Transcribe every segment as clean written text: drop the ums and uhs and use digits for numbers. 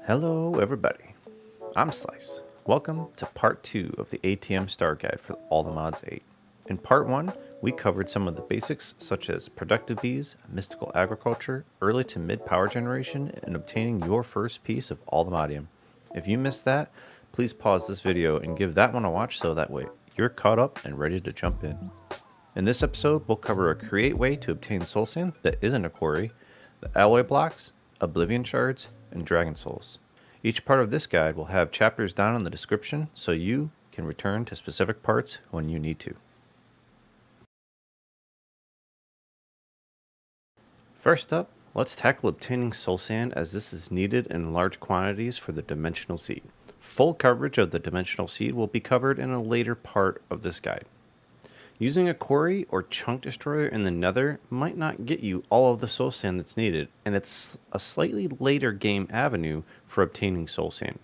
Hello everybody, I'm Slice. Welcome to part 2 of the ATM Star Guide for all the mods 8. In part 1, we covered some of the basics such as productive bees, mystical agriculture, early to mid power generation, and obtaining your first piece of all the modium. If you missed that, please pause this video and give that one a watch so that way you're caught up and ready to jump in. In this episode, we'll cover a create way to obtain soul sand that isn't a quarry, the alloy blocks, Oblivion Shards, and Dragon Souls. Each part of this guide will have chapters down in the description so you can return to specific parts when you need to. First up, let's tackle obtaining soul sand as this is needed in large quantities for the dimensional seed. Full coverage of the dimensional seed will be covered in a later part of this guide. Using a quarry or chunk destroyer in the nether might not get you all of the soul sand that's needed, and it's a slightly later game avenue for obtaining soul sand.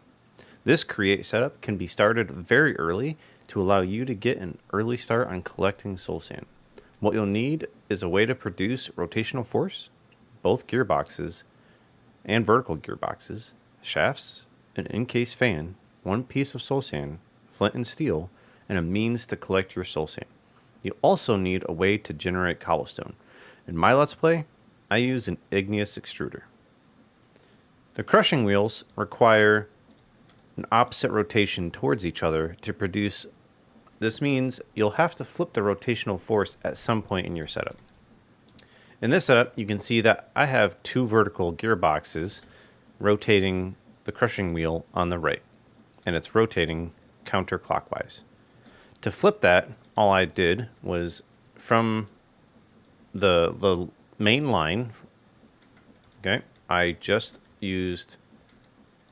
This create setup can be started very early to allow you to get an early start on collecting soul sand. What you'll need is a way to produce rotational force, both gearboxes and vertical gearboxes, shafts, an encased fan, one piece of soul sand, flint and steel, and a means to collect your soul sand. You also need a way to generate cobblestone. In my Let's Play, I use an igneous extruder. The crushing wheels require an opposite rotation towards each other to produce. This means you'll have to flip the rotational force at some point in your setup. In this setup, you can see that I have two vertical gearboxes rotating the crushing wheel on the right, and it's rotating counterclockwise. To flip that, all I did was from the main line, okay, I just used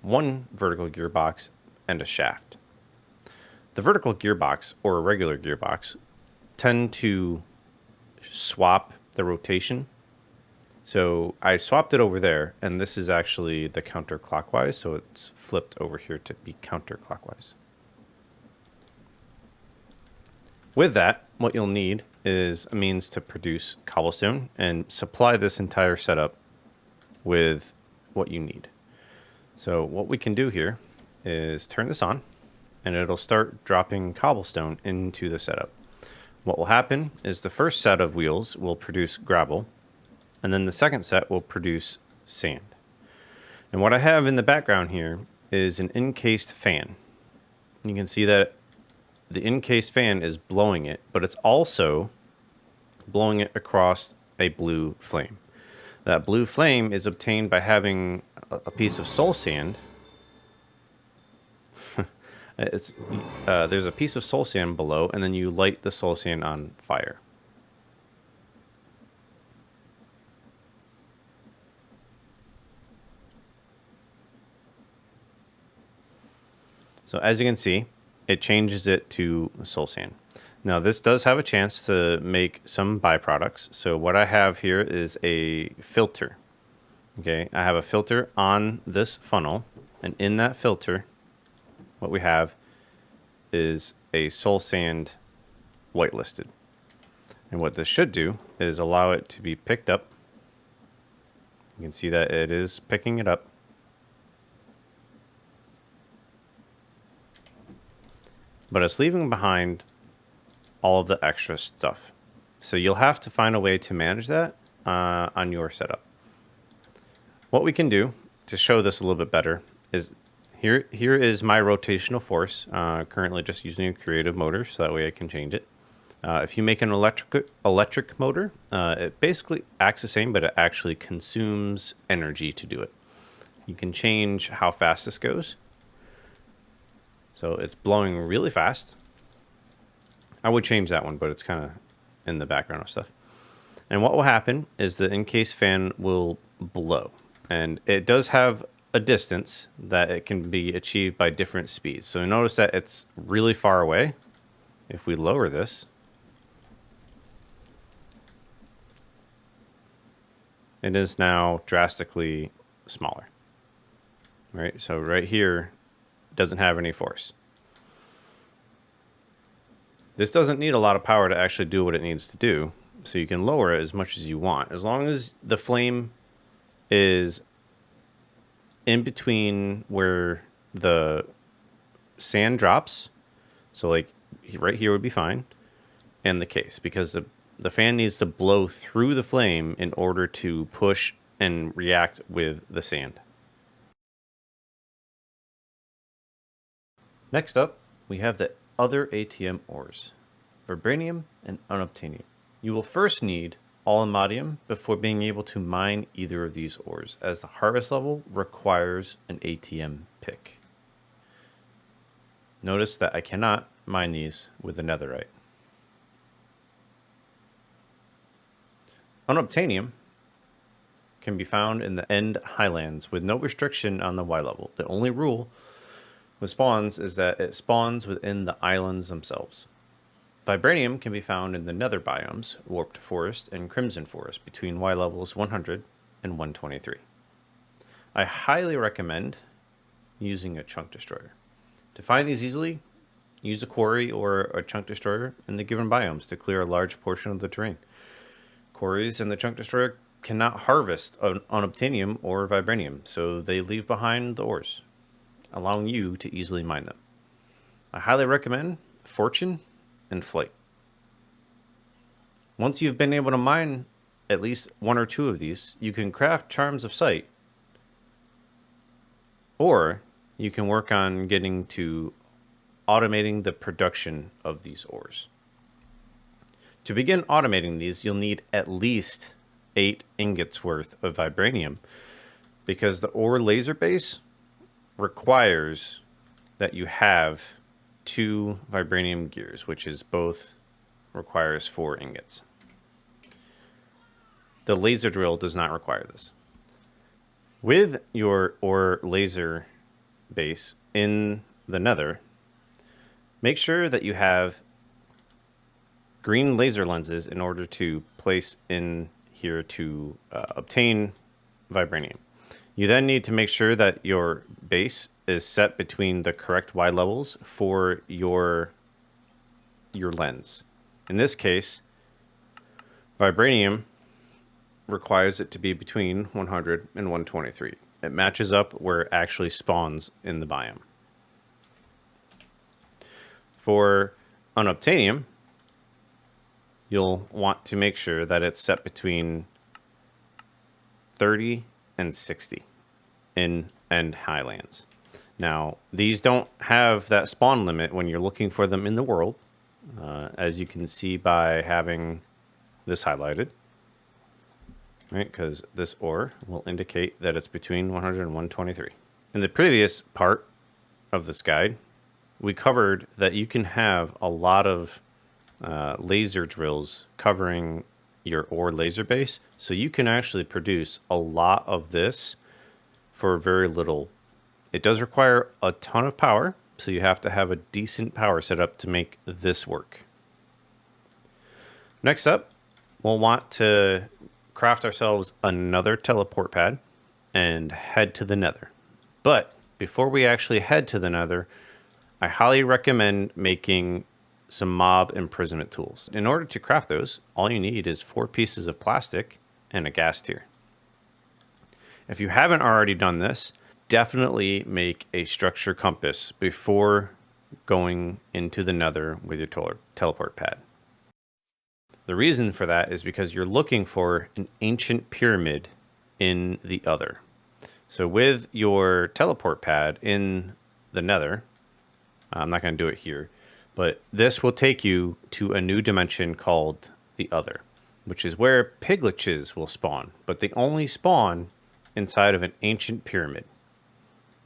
one vertical gearbox and a shaft. The vertical gearbox or a regular gearbox tend to swap the rotation. So I swapped it over there, and this is actually the counterclockwise, so it's flipped over here to be counterclockwise. With that, what you'll need is a means to produce cobblestone and supply this entire setup with what you need. So what we can do here is turn this on, and it'll start dropping cobblestone into the setup. What will happen is the first set of wheels will produce gravel, and then the second set will produce sand. And what I have in the background here is an encased fan. You can see that the encased fan is blowing it, but it's also blowing it across a blue flame. That blue flame is obtained by having a piece of soul sand. There's a piece of soul sand below, and then you light the soul sand on fire. So as you can see, it changes it to soul sand. Now this does have a chance to make some byproducts. So what I have here is a filter. Okay, I have a filter on this funnel, and in that filter, what we have is a soul sand whitelisted. And what this should do is allow it to be picked up. You can see that it is picking it up. But it's leaving behind all of the extra stuff. So you'll have to find a way to manage that on your setup. What we can do to show this a little bit better is here is my rotational force, currently just using a creative motor, so that way I can change it. If you make an electric motor, it basically acts the same, but it actually consumes energy to do it. You can change how fast this goes. So it's blowing really fast. I would change that one, but it's kind of in the background of stuff. And what will happen is the encased fan will blow. And it does have a distance that it can be achieved by different speeds. So notice that it's really far away. If we lower this, it is now drastically smaller. Right? So right here, doesn't have any force. This doesn't need a lot of power to actually do what it needs to do, so you can lower it as much as you want. As long as the flame is in between where the sand drops. So like right here would be fine. And the case, because the fan needs to blow through the flame in order to push and react with the sand. Next up, we have the other ATM ores, vibranium and unobtainium. You will first need aluminium before being able to mine either of these ores, as the harvest level requires an ATM pick. Notice that I cannot mine these with the netherite. Unobtainium can be found in the End Highlands with no restriction on the Y level. The only rule with spawns is that it spawns within the islands themselves. Vibranium can be found in the Nether biomes, Warped Forest and Crimson Forest, between Y levels 100 and 123. I highly recommend using a chunk destroyer. To find these easily, use a quarry or a chunk destroyer in the given biomes to clear a large portion of the terrain. Quarries and the chunk destroyer cannot harvest unobtainium or vibranium, so they leave behind the ores, allowing you to easily mine them. I highly recommend Fortune and Flight. Once you've been able to mine at least one or two of these, you can craft Charms of Sight, or you can work on getting to automating the production of these ores. To begin automating these, you'll need at least 8 ingots worth of vibranium, because the ore laser base requires that you have 2 vibranium gears, which is both requires 4 ingots. The laser drill does not require this. With your ore laser base in the nether, make sure that you have green laser lenses in order to place in here to obtain vibranium. You then need to make sure that your base is set between the correct Y levels for your lens. In this case, vibranium requires it to be between 100 and 123. It matches up where it actually spawns in the biome. For unobtainium, you'll want to make sure that it's set between 30 and 60 in End Highlands. Now, these don't have that spawn limit when you're looking for them in the world, as you can see by having this highlighted, right? Because this ore will indicate that it's between 100 and 123. In the previous part of this guide, we covered that you can have a lot of laser drills covering your ore laser base, so you can actually produce a lot of this for very little. It does require a ton of power, so you have to have a decent power setup to make this work. Next up, we'll want to craft ourselves another teleport pad and head to the nether. But before we actually head to the nether, I highly recommend making some mob imprisonment tools. In order to craft those, all you need is 4 pieces of plastic and a gas tier. If you haven't already done this, definitely make a structure compass before going into the nether with your teleport pad. The reason for that is because you're looking for an ancient pyramid in the other. So with your teleport pad in the nether, I'm not going to do it here, but this will take you to a new dimension called the other, which is where pigliches will spawn, but they only spawn inside of an ancient pyramid.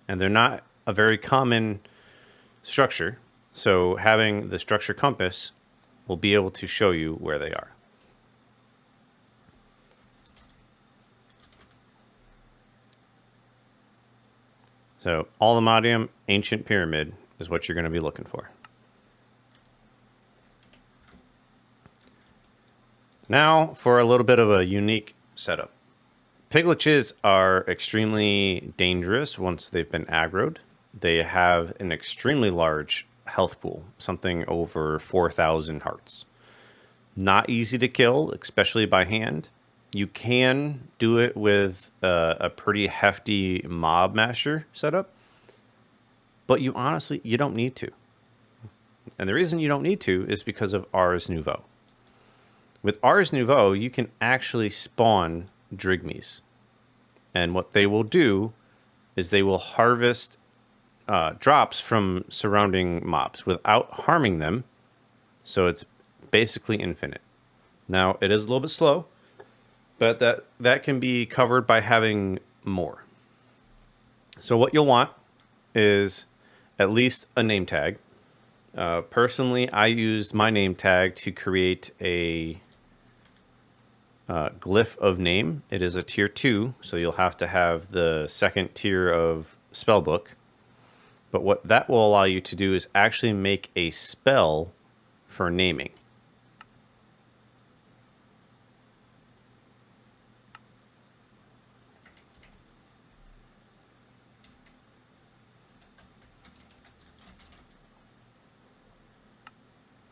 And they're not a very common structure, so having the structure compass will be able to show you where they are. So aluminium ancient pyramid is what you're going to be looking for. Now for a little bit of a unique setup. Pigliches are extremely dangerous once they've been aggroed. They have an extremely large health pool, something over 4,000 hearts. Not easy to kill, especially by hand, You can do it with a pretty hefty mob master setup, but you don't need to. And the reason you don't need to is because of Ars Nouveau. With Ars Nouveau, you can actually spawn Drigmies. And what they will do is they will harvest drops from surrounding mobs without harming them. So it's basically infinite. Now, it is a little bit slow, but that can be covered by having more. So what you'll want is at least a name tag. Personally, I used my name tag to create a glyph of name. It is a tier 2, so you'll have to have the second tier of spellbook. But what that will allow you to do is actually make a spell for naming.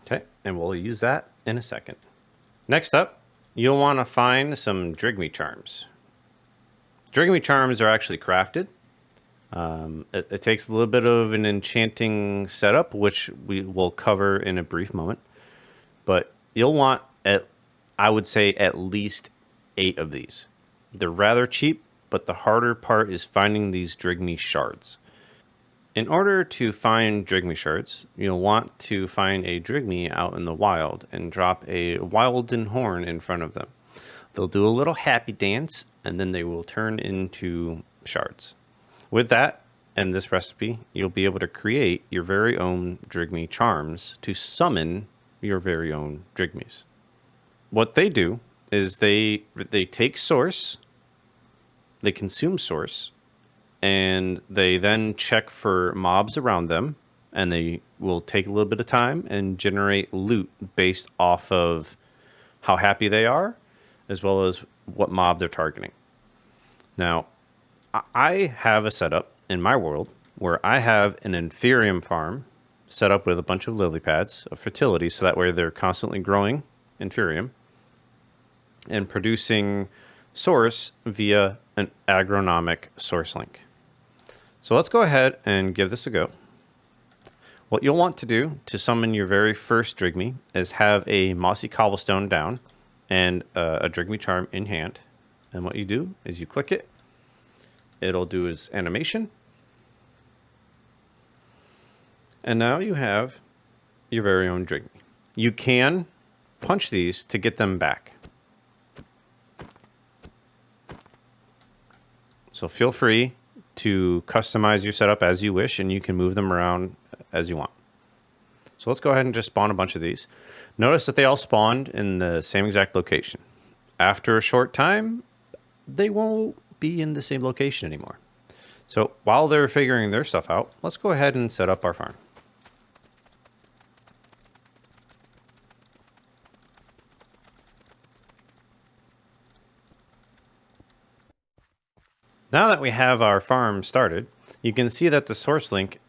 Okay, and we'll use that in a second. Next up, you'll want to find some Drigmy charms. Drigmy charms are actually crafted. It takes a little bit of an enchanting setup, which we will cover in a brief moment. But you'll want, I would say, at least 8 of these. They're rather cheap, but the harder part is finding these Drigmy shards. In order to find Drigmy shards, you'll want to find a Drigmy out in the wild and drop a Wilden horn in front of them. They'll do a little happy dance, and then they will turn into shards. With that and this recipe, you'll be able to create your very own Drigmy charms to summon your very own Drigmies. What they do is they take source, they consume source, and they then check for mobs around them, and they will take a little bit of time and generate loot based off of how happy they are, as well as what mob they're targeting. Now, I have a setup in my world where I have an Inferium farm set up with a bunch of lily pads of fertility, so that way they're constantly growing Inferium and producing source via an agronomic source link. So let's go ahead and give this a go. What you'll want to do to summon your very first Drigmy is have a mossy cobblestone down and a Drigmy charm in hand. And what you do is you click it. It'll do its animation. And now you have your very own Drigmy. You can punch these to get them back. So feel free to customize your setup as you wish, and you can move them around as you want. So let's go ahead and just spawn a bunch of these. Notice that they all spawned in the same exact location. After a short time, they won't be in the same location anymore. So while they're figuring their stuff out, let's go ahead and set up our farm. Now that we have our farm started, you can see that the source link,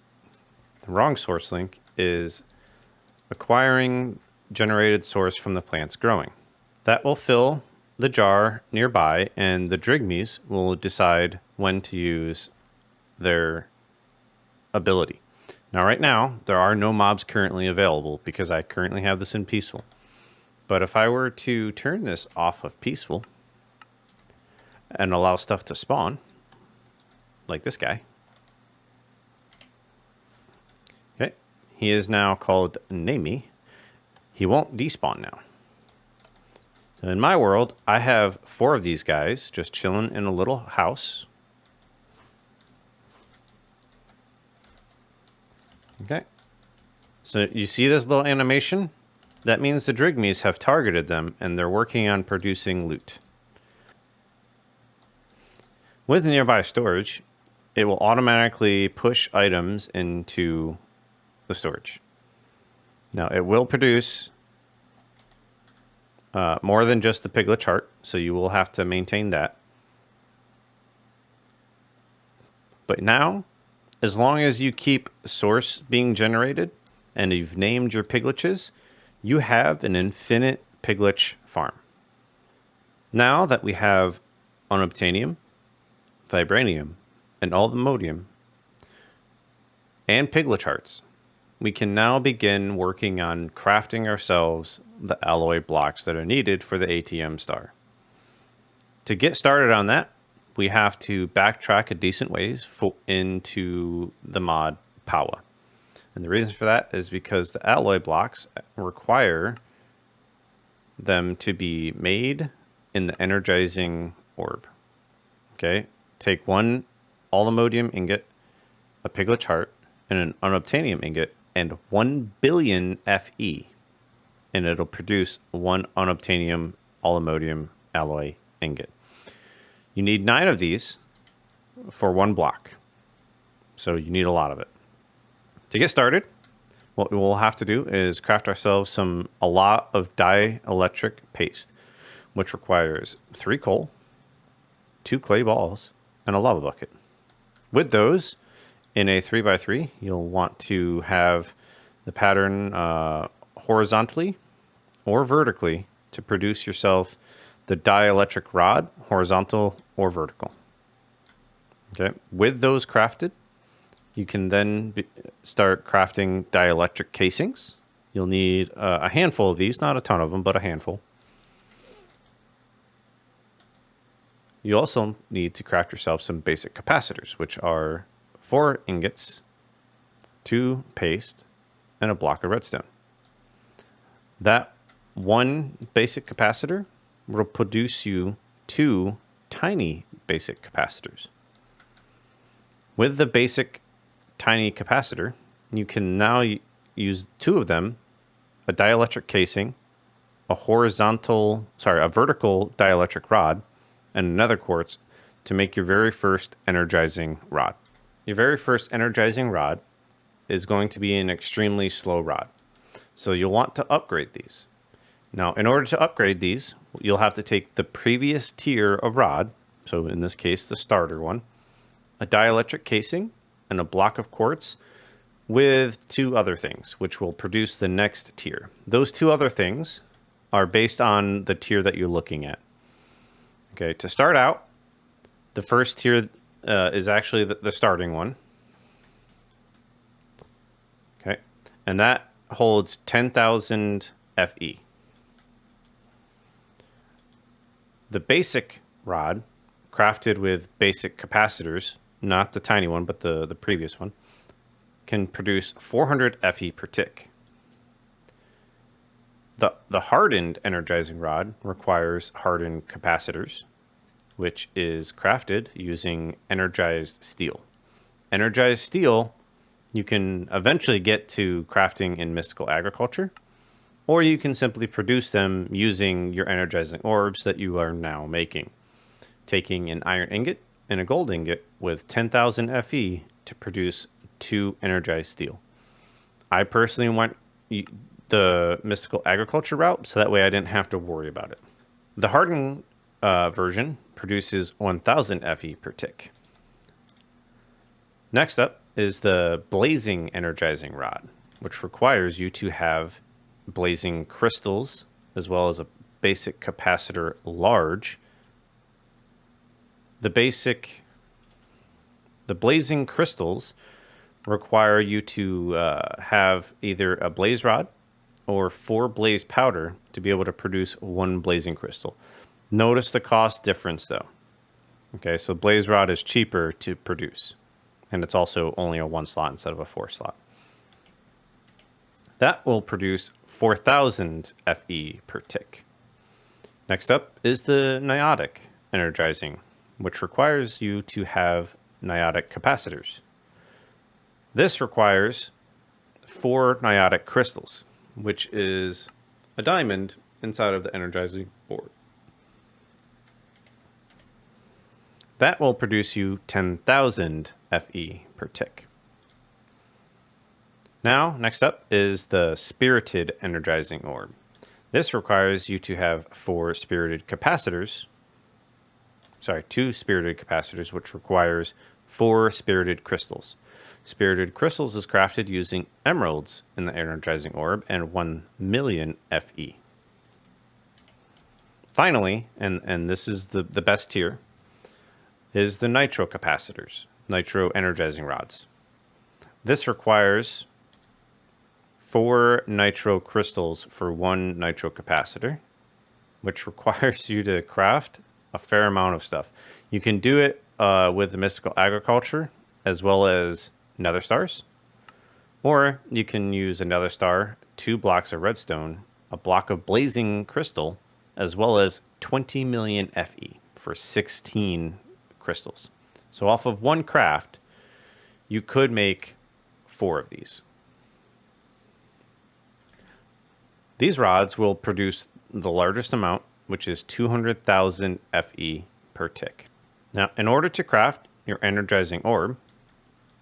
the wrong source link, is acquiring generated source from the plants growing. That will fill the jar nearby, and the Drigmies will decide when to use their ability. Now, right now, there are no mobs currently available because I currently have this in peaceful. But if I were to turn this off of peaceful and allow stuff to spawn, like this guy. Okay, he is now called Namey. He won't despawn now. So in my world, I have 4 of these guys just chilling in a little house. Okay, so you see this little animation? That means the Drigmies have targeted them and they're working on producing loot. With nearby storage, it will automatically push items into the storage. Now, it will produce more than just the Piglich heart, so you will have to maintain that. But now, as long as you keep source being generated and you've named your Pigliches, you have an infinite Piglich farm. Now that we have unobtainium, vibranium, and all the modium, and piglich hearts, we can now begin working on crafting ourselves the alloy blocks that are needed for the ATM star. To get started on that, we have to backtrack a decent ways into the mod Powah. And the reason for that is because the alloy blocks require them to be made in the energizing orb. Okay, take one alumodium ingot, a piglich heart, and an unobtainium ingot, and 1 billion Fe, and it'll produce one unobtainium alumodium alloy ingot. You need 9 of these for one block, so you need a lot of it. To get started, what we'll have to do is craft ourselves a lot of dielectric paste, which requires 3 coal, 2 clay balls, and a lava bucket. With those, in a 3x3, you'll want to have the pattern horizontally or vertically to produce yourself the dielectric rod, horizontal or vertical. Okay, with those crafted, you can then start crafting dielectric casings. You'll need a handful of these, not a ton of them, but a handful. You also need to craft yourself some basic capacitors, which are 4 ingots, 2 paste, and a block of redstone. That one basic capacitor will produce you 2 tiny basic capacitors. With the basic tiny capacitor, you can now use 2 of them, a dielectric casing, a vertical dielectric rod, and another quartz to make your very first energizing rod. Your very first energizing rod is going to be an extremely slow rod, so you'll want to upgrade these. Now, in order to upgrade these, you'll have to take the previous tier of rod, so in this case, the starter one, a dielectric casing, and a block of quartz with 2 other things, which will produce the next tier. Those 2 other things are based on the tier that you're looking at. Okay, to start out, the first tier is actually the starting one. Okay, and that holds 10,000 Fe. The basic rod, crafted with basic capacitors, not the tiny one, but the previous one, can produce 400 Fe per tick. The hardened energizing rod requires hardened capacitors, which is crafted using energized steel. Energized steel you can eventually get to crafting in mystical agriculture, or you can simply produce them using your energizing orbs that you are now making, taking an iron ingot and a gold ingot with 10,000 Fe to produce 2 energized steel. I personally went the mystical agriculture route, so that way I didn't have to worry about it. The hardened version produces 1,000 Fe per tick. Next up is the blazing energizing rod, which requires you to have blazing crystals as well as a basic capacitor large. The blazing crystals require you to have either a blaze rod or 4 blaze powder to be able to produce 1 blazing crystal. Notice the cost difference though. Okay, so blaze rod is cheaper to produce, and it's also only a 1 slot instead of a 4 slot. That will produce 4,000 Fe per tick. Next up is the niotic energizing, which requires you to have niotic capacitors. This requires 4 niotic crystals, which is a diamond inside of the energizing orb. That will produce you 10,000 Fe per tick. Now, next up is the spirited energizing orb. This requires you to have 2 spirited capacitors, which requires 4 spirited crystals. Spirited crystals is crafted using emeralds in the energizing orb and 1 million Fe. finally, and this is the best tier, is the nitro capacitors, nitro energizing rods. This requires 4 nitro crystals for 1 nitro capacitor, which requires you to craft a fair amount of stuff. You can do it with the mystical agriculture as well as nether stars, or you can use a nether star, 2 blocks of redstone, a block of blazing crystal, as well as 20 million FE for 16 crystals. So off of 1 craft, you could make 4 of these. These rods will produce the largest amount, which is 200,000 FE per tick. Now, in order to craft your energizing orb,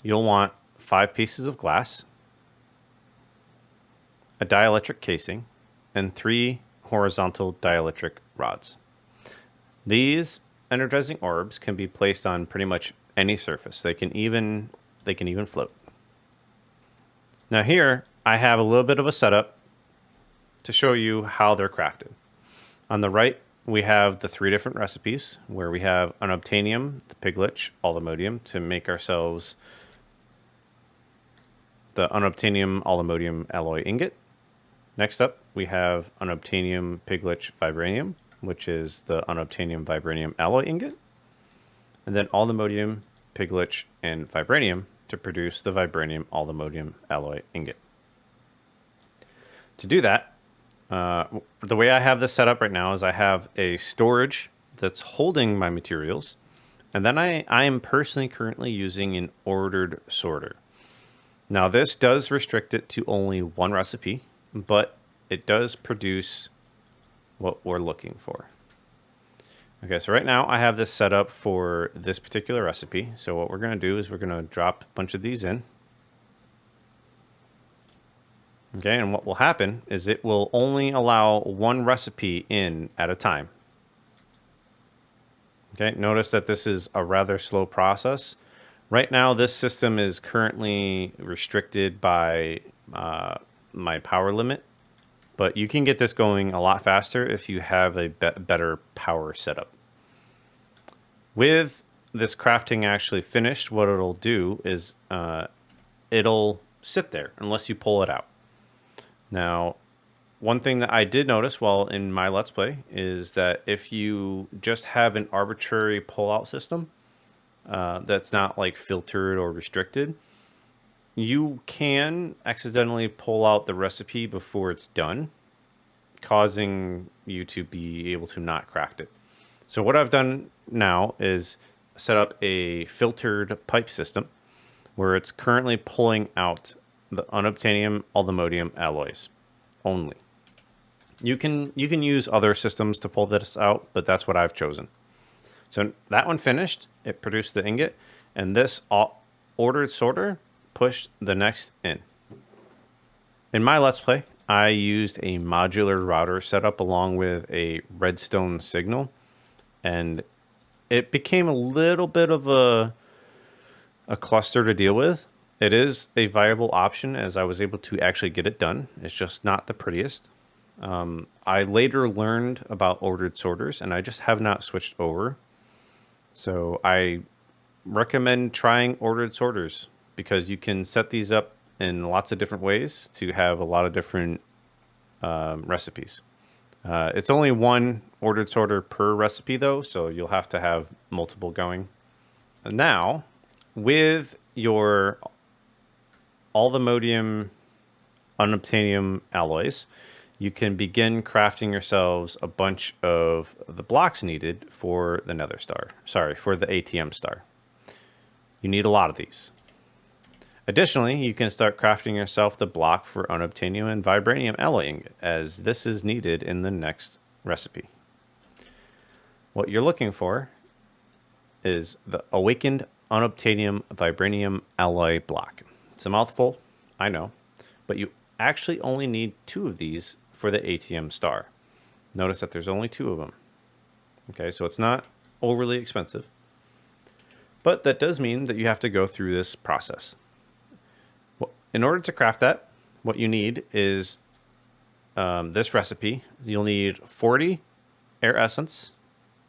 you'll want 5 pieces of glass, a dielectric casing, and 3 horizontal dielectric rods. These energizing orbs can be placed on pretty much any surface. They can even float. Now here, I have a little bit of a setup to show you how they're crafted. On the right, we have the 3 different recipes where we have unobtainium, the piglich, alumodium to make ourselves the unobtainium alumodium alloy ingot. Next up, we have unobtainium piglich vibranium, which is the unobtainium vibranium alloy ingot. And then alumodium, piglich, and vibranium to produce the vibranium alumodium alloy ingot. To do that, the way I have this set up right now is I have a storage that's holding my materials, and then I am personally currently using an ordered sorter. Now this does restrict it to only 1 recipe, but it does produce what we're looking for. Okay, so right now I have this set up for this particular recipe. So what we're going to do is we're going to drop a bunch of these in. Okay, and what will happen is it will only allow 1 recipe in at a time. Okay, notice that this is a rather slow process. Right now, this system is currently restricted by my power limit, but you can get this going a lot faster if you have a better power setup. With this crafting actually finished, what it'll do is it'll sit there unless you pull it out. Now, one thing that I did notice while in my Let's Play is that if you just have an arbitrary pull-out system that's not like filtered or restricted, you can accidentally pull out the recipe before it's done, causing you to be able to not craft it. So what I've done now is set up a filtered pipe system where it's currently pulling out the unobtainium alumodium alloys only. You can use other systems to pull this out, but that's what I've chosen. So that one finished, it produced the ingot, and this ordered sorter pushed the next in. In my Let's Play, I used a modular router setup along with a redstone signal, and it became a little bit of a cluster to deal with. It is a viable option as I was able to actually get it done. It's just not the prettiest. I later learned about ordered sorters, and I just have not switched over. So I recommend trying ordered sorters because you can set these up in lots of different ways to have a lot of different recipes. It's only 1 ordered sorter per recipe though, so you'll have to have multiple going. And now, with your alumodium unobtainium alloys, you can begin crafting yourselves a bunch of the blocks needed for the nether star. Sorry, for the ATM star. You need a lot of these. Additionally, you can start crafting yourself the block for unobtainium and vibranium alloy ingot, as this is needed in the next recipe. What you're looking for is the awakened unobtainium vibranium alloy block. It's a mouthful, I know, but you actually only need 2 of these for the ATM star. Notice that there's only 2 of them. Okay, so it's not overly expensive, but that does mean that you have to go through this process. In order to craft that, what you need is this recipe. You'll need 40 air essence,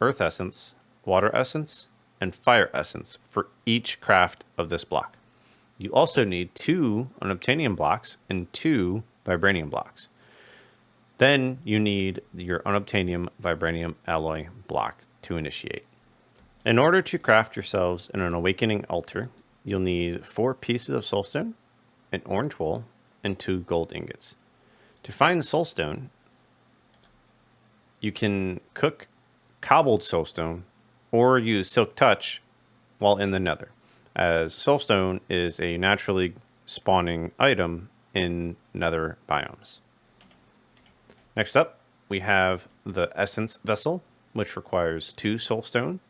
earth essence, water essence, and fire essence for each craft of this block. You also need 2 unobtainium blocks and 2 vibranium blocks. Then you need your unobtainium vibranium alloy block to initiate. In order to craft yourselves an awakening altar, you'll need 4 pieces of soulstone, an orange wool, and 2 gold ingots. To find soulstone, you can cook cobbled soulstone or use silk touch while in the nether, as soulstone is a naturally spawning item in nether biomes. Next up, we have the essence vessel, which requires 2 soulstone,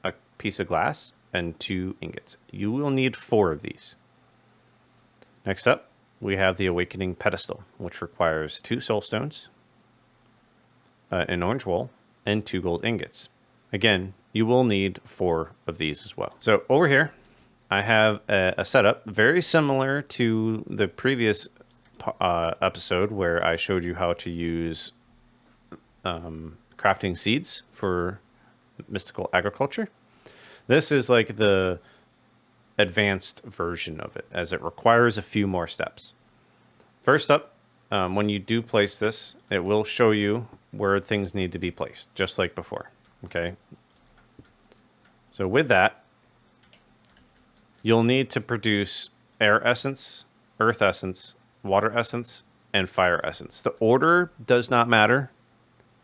a piece of glass, and 2 ingots. You will need 4 of these. Next up, we have the awakening pedestal, which requires 2 soulstones, an orange wool, and 2 gold ingots. Again, you will need 4 of these as well. So over here, I have a setup very similar to the previous episode where I showed you how to use crafting seeds for mystical agriculture. This is like the advanced version of it, as it requires a few more steps. First up, when you do place this, it will show you where things need to be placed, just like before. Okay. So with that, you'll need to produce air essence, earth essence, water essence, and fire essence. The order does not matter.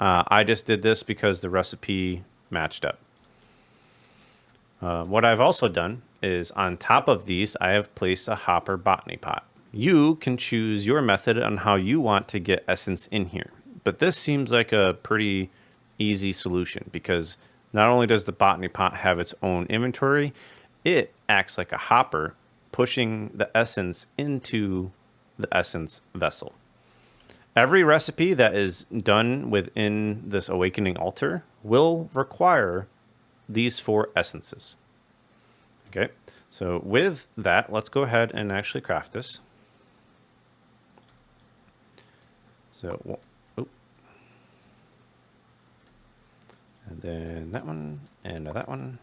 I just did this because the recipe matched up. What I've also done is on top of these, I have placed a hopper botany pot. You can choose your method on how you want to get essence in here. But this seems like a pretty easy solution because not only does the botany pot have its own inventory, it acts like a hopper, pushing the essence into the essence vessel. Every recipe that is done within this awakening altar will require these 4 essences. Okay, so with that, let's go ahead and actually craft this. So, and then that one, and that one,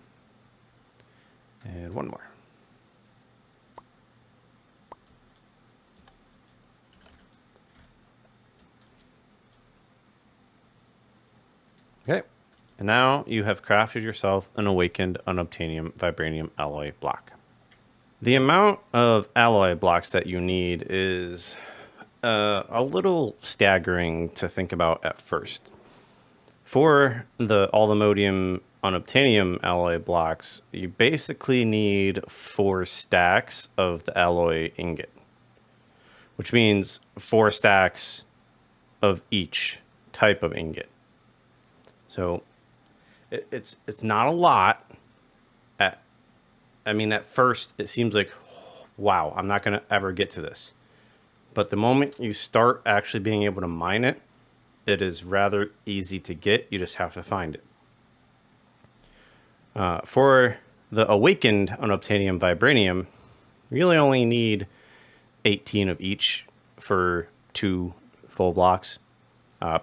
and one more. Okay, and now you have crafted yourself an awakened unobtainium vibranium alloy block. The amount of alloy blocks that you need is a little staggering to think about at first. For the Allthemodium unobtainium alloy blocks, you basically need 4 stacks of the alloy ingot, which means 4 stacks of each type of ingot. So it's not a lot. At first it seems like, wow, I'm not going to ever get to this. But the moment you start actually being able to mine it, it is rather easy to get. You just have to find it. For the awakened unobtainium vibranium, you really only need 18 of each for 2 full blocks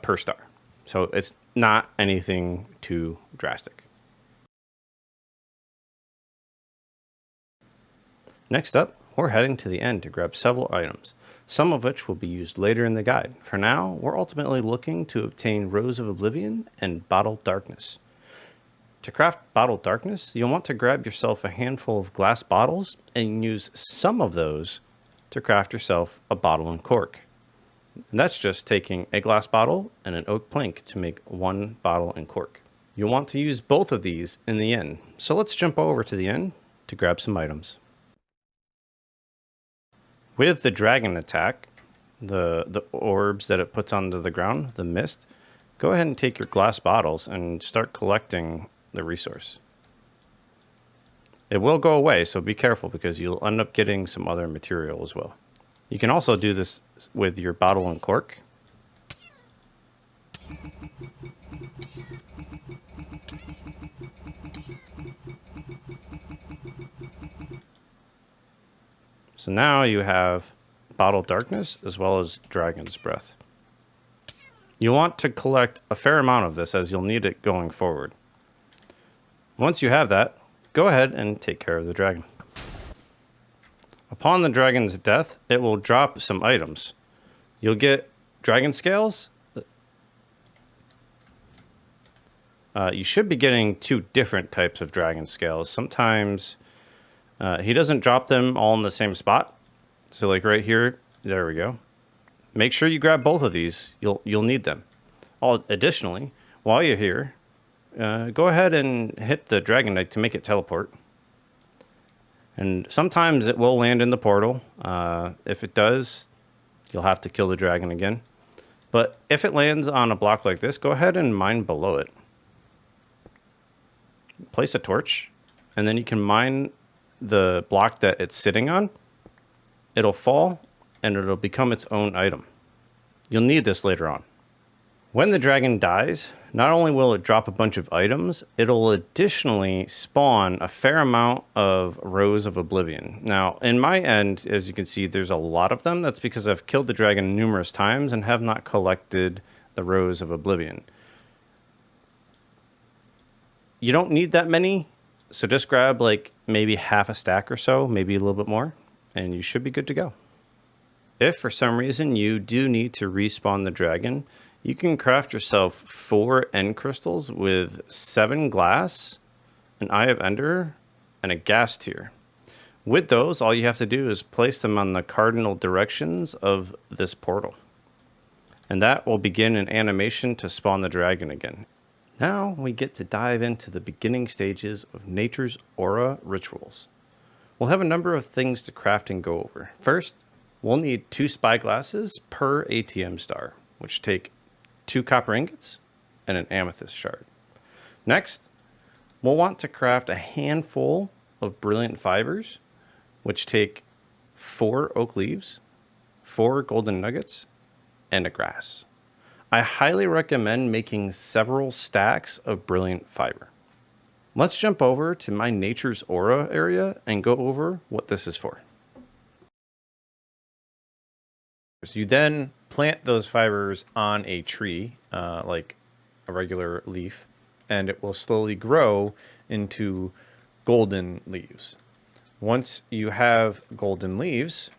per star. So it's not anything too drastic. Next up, we're heading to the end to grab several items, some of which will be used later in the guide. For now, we're ultimately looking to obtain Rose of Oblivion and Bottled Darkness. To craft Bottled Darkness, you'll want to grab yourself a handful of glass bottles and use some of those to craft yourself a bottle and cork. And that's just taking a glass bottle and an oak plank to make 1 bottle and cork. You'll want to use both of these in the end. So let's jump over to the end to grab some items. With the dragon attack, the orbs that it puts onto the ground, the mist, go ahead and take your glass bottles and start collecting the resource. It will go away, so be careful because you'll end up getting some other material as well. You can also do this with your bottle and cork. So now you have Bottled Darkness as well as Dragon's Breath. You want to collect a fair amount of this as you'll need it going forward. Once you have that, go ahead and take care of the dragon. Upon the dragon's death, it will drop some items. You'll get dragon scales. You should be getting 2 different types of dragon scales. Sometimes he doesn't drop them all in the same spot. So like right here, there we go. Make sure you grab both of these. You'll need them. Additionally, while you're here, go ahead and hit the dragon egg to make it teleport. And sometimes it will land in the portal. If it does, you'll have to kill the dragon again. But if it lands on a block like this, go ahead and mine below it. Place a torch, and then you can mine the block that it's sitting on. It'll fall, and it'll become its own item. You'll need this later on. When the dragon dies, not only will it drop a bunch of items, it'll additionally spawn a fair amount of Rows of Oblivion. Now, in my end, as you can see, there's a lot of them. That's because I've killed the dragon numerous times and have not collected the Rows of Oblivion. You don't need that many, so just grab like maybe half a stack or so, maybe a little bit more, and you should be good to go. If for some reason you do need to respawn the dragon, you can craft yourself 4 end crystals with 7 glass, an Eye of Ender, and a gas tier. With those, all you have to do is place them on the cardinal directions of this portal. And that will begin an animation to spawn the dragon again. Now we get to dive into the beginning stages of Nature's Aura rituals. We'll have a number of things to craft and go over. First, we'll need 2 spyglasses per ATM star, which take 2 copper ingots and an amethyst shard. Next, we'll want to craft a handful of brilliant fibers, which take 4 oak leaves, 4 golden nuggets, and a grass. I highly recommend making several stacks of brilliant fiber. Let's jump over to my Nature's Aura area and go over what this is for. So you then plant those fibers on a tree, like a regular leaf, and it will slowly grow into golden leaves. Once you have golden leaves,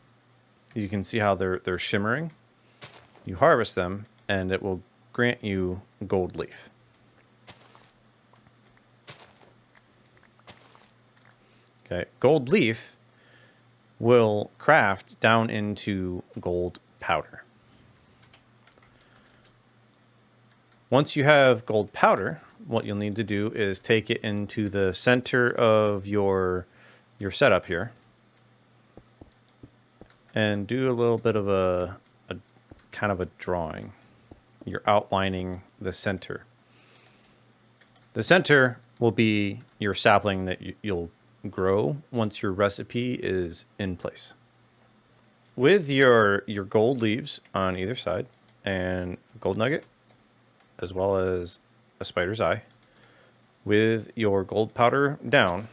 you can see how they're shimmering. You harvest them, and it will grant you gold leaf. Okay, gold leaf will craft down into gold powder. Once you have gold powder, what you'll need to do is take it into the center of your setup here and do a little bit of a kind of a drawing. You're outlining the center. The center will be your sapling that you'll grow once your recipe is in place. With your gold leaves on either side and gold nugget, as well as a spider's eye, with your gold powder down,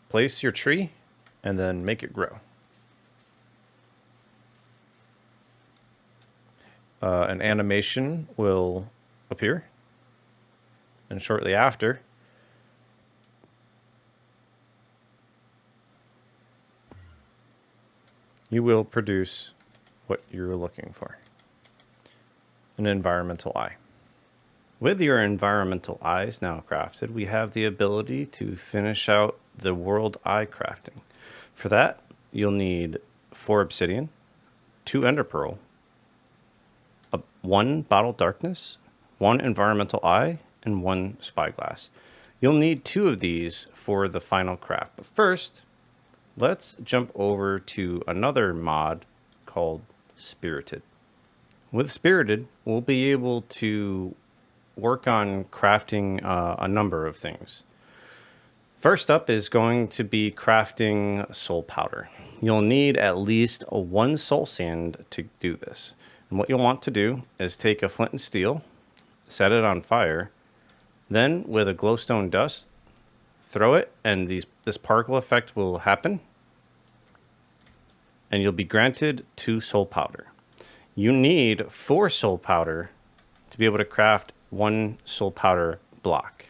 place your tree and then make it grow. An animation will appear, and shortly after, you will produce what you're looking for, an environmental eye. With your environmental eyes now crafted, we have the ability to finish out the world eye crafting. For that, you'll need 4 obsidian, 2 ender pearl, 1 bottle darkness, 1 environmental eye, and 1 spyglass. You'll need 2 of these for the final craft. But first, let's jump over to another mod called Spirited. With Spirited, we'll be able to work on crafting a number of things. First up is going to be crafting soul powder. You'll need at least 1 soul sand to do this. And what you'll want to do is take a flint and steel, set it on fire, then with a glowstone dust, throw it, and this particle effect will happen, and you'll be granted 2 soul powder. You need 4 soul powder to be able to craft 1 soul powder block.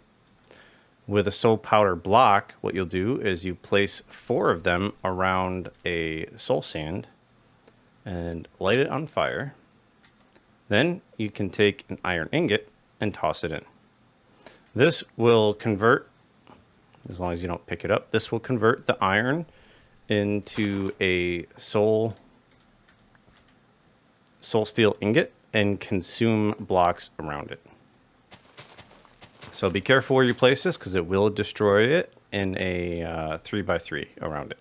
With a soul powder block, what you'll do is you place 4 of them around a soul sand and light it on fire. Then you can take an iron ingot and toss it in. This will convert, as long as you don't pick it up, this will convert the iron into a soul steel ingot and consume blocks around it. So be careful where you place this because it will destroy it in a 3x3 around it.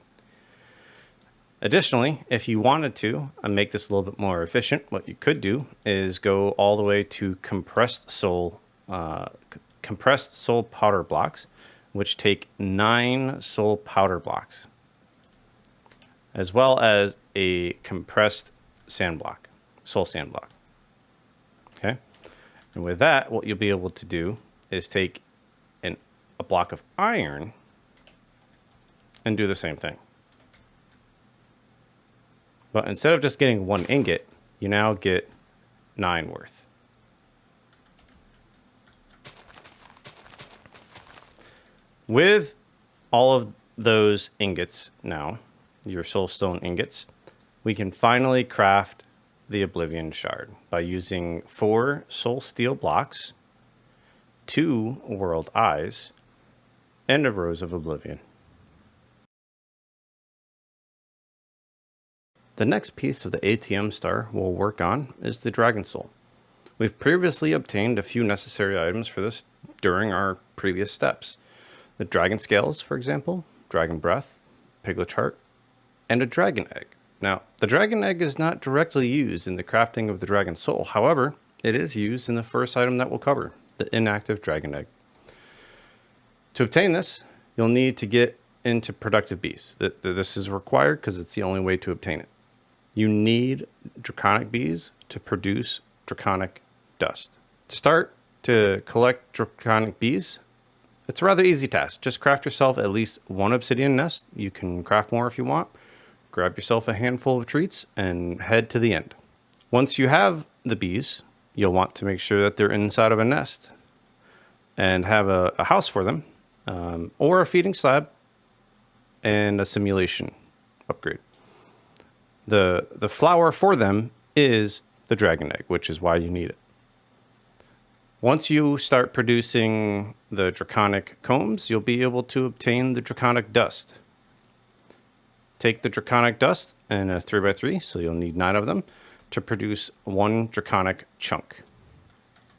Additionally, if you wanted to make this a little bit more efficient, what you could do is go all the way to compressed soul powder blocks, which take 9 soul powder blocks, as well as a compressed sand block, soul sand block. Okay, and with that, what you'll be able to do is take a block of iron and do the same thing. But instead of just getting 1 ingot, you now get 9 worth. With all of those ingots now, your soulstone ingots, we can finally craft the Oblivion Shard by using 4 soul steel blocks, 2 world eyes, and a rose of oblivion. The next piece of the ATM star we'll work on is the Dragon Soul. We've previously obtained a few necessary items for this during our previous steps. The Dragon Scales, for example, Dragon Breath, Piglich Heart, and a Dragon Egg. Now, the Dragon Egg is not directly used in the crafting of the Dragon Soul. However, it is used in the first item that we'll cover, the Inactive Dragon Egg. To obtain this, you'll need to get into Productive Bees. This is required because it's the only way to obtain it. You need Draconic Bees to produce Draconic Dust. To start to collect Draconic Bees, it's a rather easy task. Just craft yourself at least 1 obsidian nest. You can craft more if you want. Grab yourself a handful of treats and head to the end. Once you have the bees, you'll want to make sure that they're inside of a nest and have a house for them, or a feeding slab and a simulation upgrade. The flower for them is the dragon egg, which is why you need it. Once you start producing the draconic combs, you'll be able to obtain the draconic dust. Take the draconic dust in a 3x3, so you'll need 9 of them, to produce 1 draconic chunk.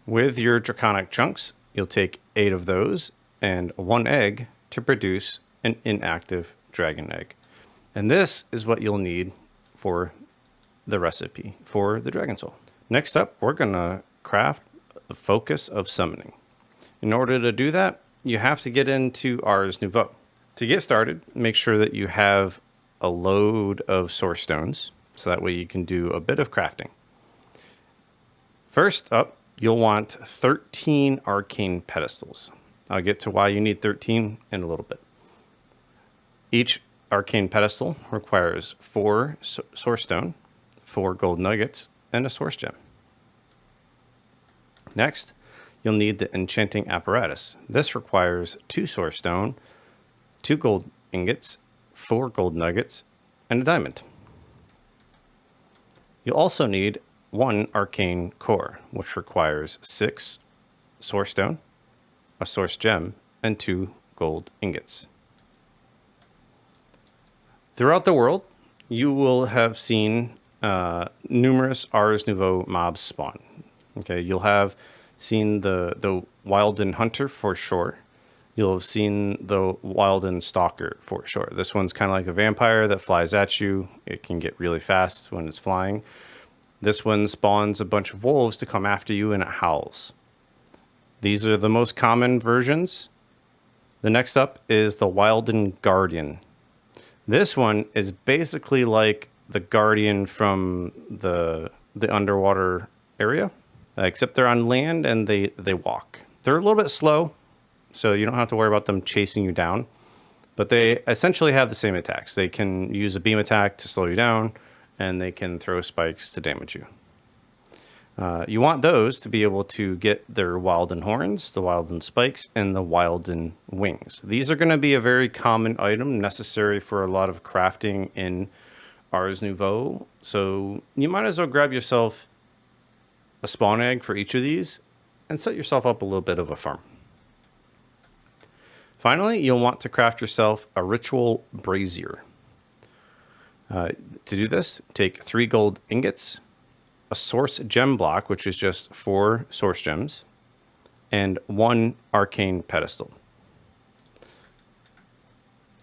With your draconic chunks, you'll take 8 of those and 1 egg to produce an inactive dragon egg. And this is what you'll need for the recipe for the Dragon Soul. Next up, we're gonna craft the focus of summoning. In order to do that, you have to get into Ars Nouveau. To get started, make sure that you have a load of source stones, so that way you can do a bit of crafting. First up, you'll want 13 arcane pedestals. I'll get to why you need 13 in a little bit. Each arcane pedestal requires 4 source stone, 4 gold nuggets, and a source gem. Next, you'll need the enchanting apparatus. This requires 2 source stone, 2 gold ingots, 4 gold nuggets, and a diamond. You'll also need 1 arcane core, which requires 6 source stone, a source gem, and 2 gold ingots. Throughout the world, you will have seen numerous Ars Nouveau mobs spawn. Okay, you'll have seen the Wilden Hunter for sure. You'll have seen the Wilden Stalker for sure. This one's kind of like a vampire that flies at you. It can get really fast when it's flying. This one spawns a bunch of wolves to come after you, and it howls. These are the most common versions. The next up is the Wilden Guardian. This one is basically like the Guardian from the underwater area, except they're on land and they walk. They're a little bit slow, so you don't have to worry about them chasing you down, but they essentially have the same attacks. They can use a beam attack to slow you down, and they can throw spikes to damage you. You want those to be able to get their Wilden Horns, the Wilden Spikes, and the Wilden Wings. These are going to be a very common item necessary for a lot of crafting in Ars Nouveau. So you might as well grab yourself a spawn egg for each of these and set yourself up a little bit of a farm. Finally, you'll want to craft yourself a ritual brazier. To do this, take 3 gold ingots, a source gem block, which is just 4 source gems, and 1 arcane pedestal.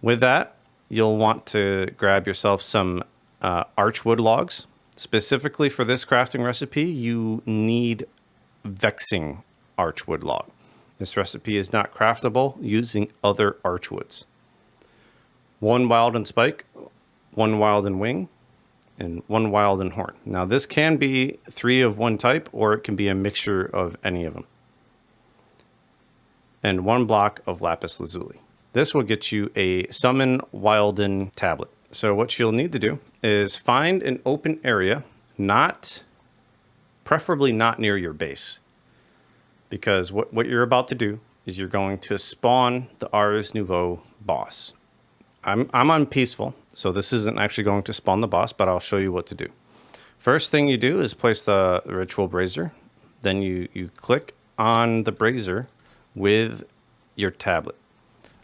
With that, you'll want to grab yourself some archwood logs. Specifically for this crafting recipe, you need vexing archwood log. This recipe is not craftable using other archwoods. 1 Wilden Spike, 1 Wilden Wing, and 1 Wilden Horn. Now this can be 3 of one type, or it can be a mixture of any of them. And 1 block of lapis lazuli. This will get you a summon Wilden tablet. So what you'll need to do is find an open area, preferably not near your base. Because what you're about to do is you're going to spawn the Ars Nouveau boss. I'm on peaceful, so this isn't actually going to spawn the boss, but I'll show you what to do. First thing you do is place the ritual brazier. Then you click on the brazier with your tablet.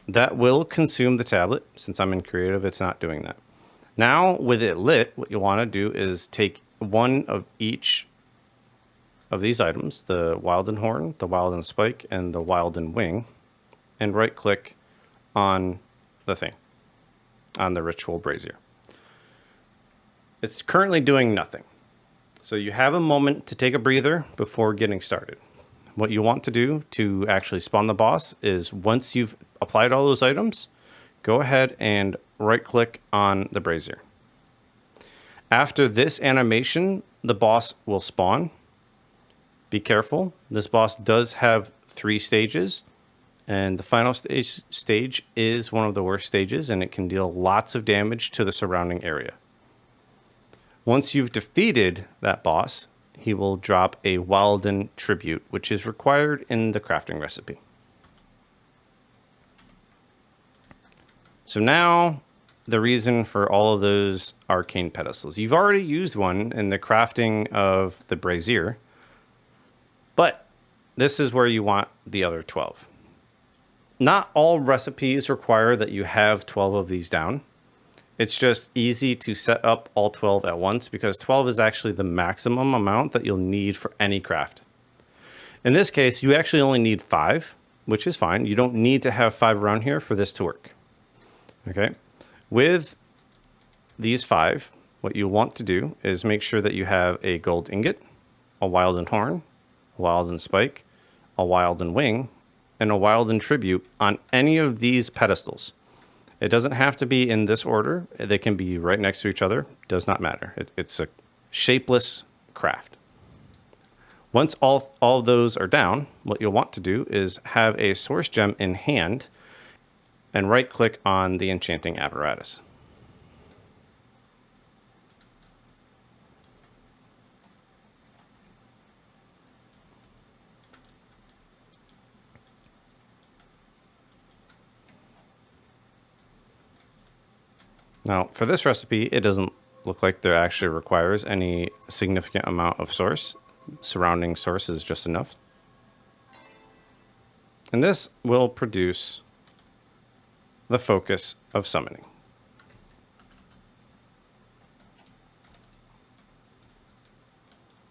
That will consume the tablet. Since I'm in creative, it's not doing that. Now, with it lit, what you want to do is take 1 of each of these items, the Wilden Horn, the Wilden Spike, and the Wilden Wing, and right-click on the thing, on the ritual brazier. It's currently doing nothing. So you have a moment to take a breather before getting started. What you want to do to actually spawn the boss is once you've applied all those items, go ahead and right-click on the brazier. After this animation, the boss will spawn. Be careful. This boss does have 3 stages, and the final stage is one of the worst stages, and it can deal lots of damage to the surrounding area. Once you've defeated that boss, he will drop a Wilden tribute, which is required in the crafting recipe. So now, the reason for all of those arcane pedestals. You've already used one in the crafting of the brazier, but this is where you want the other 12. Not all recipes require that you have 12 of these down. It's just easy to set up all 12 at once because 12 is actually the maximum amount that you'll need for any craft. In this case, you actually only need 5, which is fine. You don't need to have 5 around here for this to work. Okay. With these 5, what you want to do is make sure that you have a gold ingot, a Wilden Horn, a Wilden Spike, a Wilden Wing, and a Wilden Tribute on any of these pedestals. It doesn't have to be in this order. They can be right next to each other. Does not matter. It's a shapeless craft. Once all of those are down, what you'll want to do is have a source gem in hand and right-click on the enchanting apparatus. Now, for this recipe, it doesn't look like there actually requires any significant amount of source. Surrounding source is just enough. And this will produce the focus of summoning.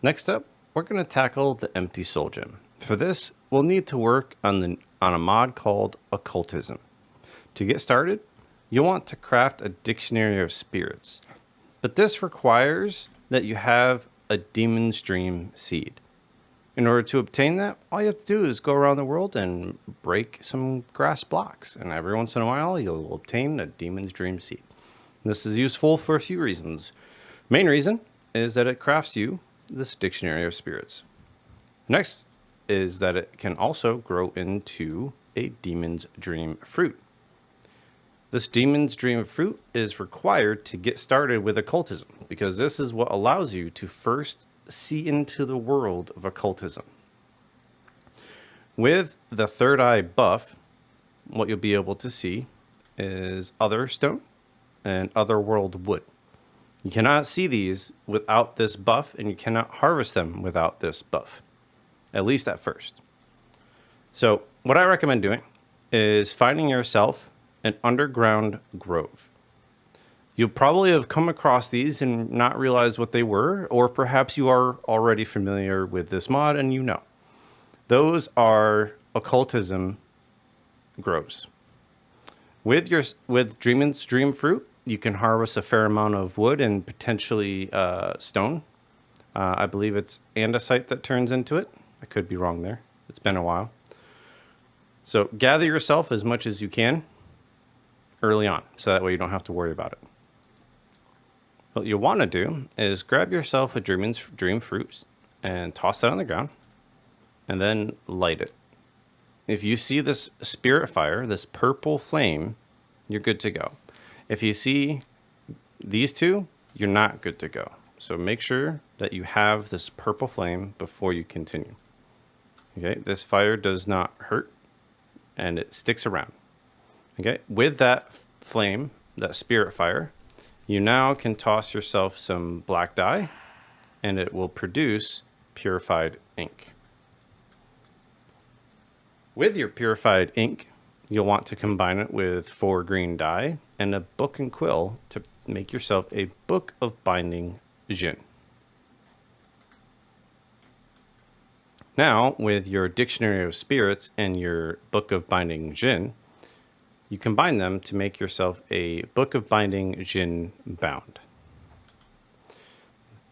Next up, we're going to tackle the empty soul gem. For this, we'll need to work on a mod called Occultism. To get started, you'll want to craft a dictionary of spirits, but this requires that you have a Demon's Dream seed. In order to obtain that, all you have to do is go around the world and break some grass blocks, and every once in a while you'll obtain a Demon's Dream seed. This is useful for a few reasons. Main reason is that it crafts you this dictionary of spirits. Next is that it can also grow into a Demon's Dream fruit. This Demon's Dream fruit is required to get started with occultism because this is what allows you to first see into the world of occultism. With the third eye buff, what you'll be able to see is other stone and otherworld wood. You cannot see these without this buff, and you cannot harvest them without this buff, at least at first. So what I recommend doing is finding yourself an underground grove. You'll probably have come across these and not realize what they were, or perhaps you are already familiar with this mod and you know. Those are occultism groves. With Dreamin's Dream Fruit, you can harvest a fair amount of wood and potentially stone. I believe it's andesite that turns into it. I could be wrong there. It's been a while. So gather yourself as much as you can early on, so that way you don't have to worry about it. What you'll want to do is grab yourself a Dreamin's Dream Fruit and toss that on the ground, and then light it. If you see this spirit fire, this purple flame, you're good to go. If you see these two, you're not good to go. So make sure that you have this purple flame before you continue. Okay, this fire does not hurt, and it sticks around. Okay, with that flame, that spirit fire, you now can toss yourself some black dye, and it will produce purified ink. With your purified ink, you'll want to combine it with 4 green dye and a book and quill to make yourself a Book of Binding Djinn. Now, with your Dictionary of Spirits and your Book of Binding Djinn, you combine them to make yourself a Book of Binding Djinn bound.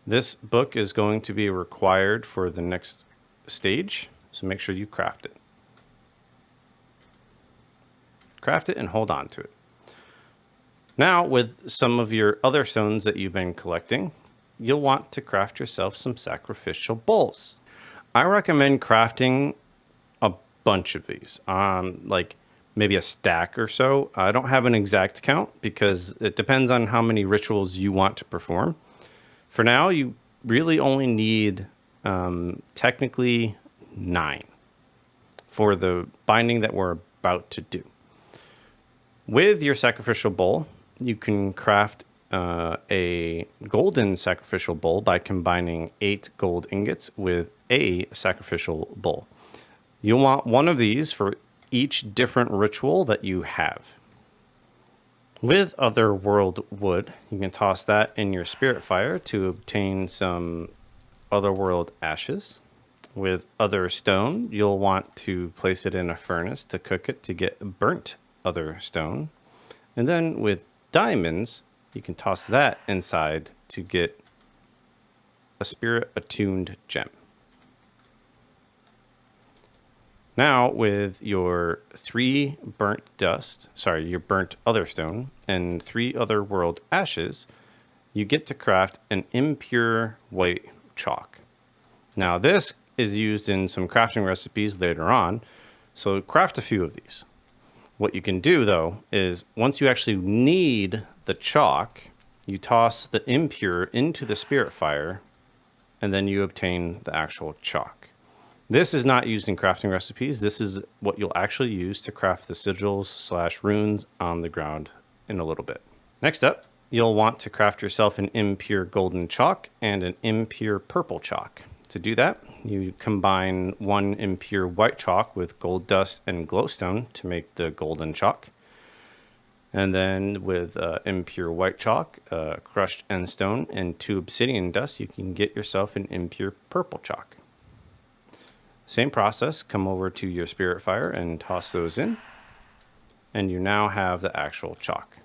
This book is going to be required for the next stage, so make sure you craft it. Craft it and hold on to it. Now, with some of your other stones that you've been collecting, you'll want to craft yourself some sacrificial bowls. I recommend crafting a bunch of these, like maybe a stack or so. I don't have an exact count because it depends on how many rituals you want to perform. For now, you really only need technically 9 for the binding that we're about to do. With your sacrificial bowl, you can craft a golden sacrificial bowl by combining 8 gold ingots with a sacrificial bowl. You'll want one of these for each different ritual that you have. With otherworld wood, you can toss that in your spirit fire to obtain some otherworld ashes. With other stone, you'll want to place it in a furnace to cook it to get burnt other stone. And then with diamonds, you can toss that inside to get a spirit attuned gem. Now with your 3 burnt other stone and 3 otherworld ashes, you get to craft an impure white chalk. Now this is used in some crafting recipes later on, so craft a few of these. What you can do though is once you actually need the chalk, you toss the impure into the spirit fire, and then you obtain the actual chalk. This is not used in crafting recipes. This is what you'll actually use to craft the sigils / runes on the ground in a little bit. Next up, you'll want to craft yourself an impure golden chalk and an impure purple chalk. To do that, you combine 1 impure white chalk with gold dust and glowstone to make the golden chalk. And then with impure white chalk, crushed endstone, and 2 obsidian dust, you can get yourself an impure purple chalk. Same process, come over to your spirit fire and toss those in, and you now have the actual chalk.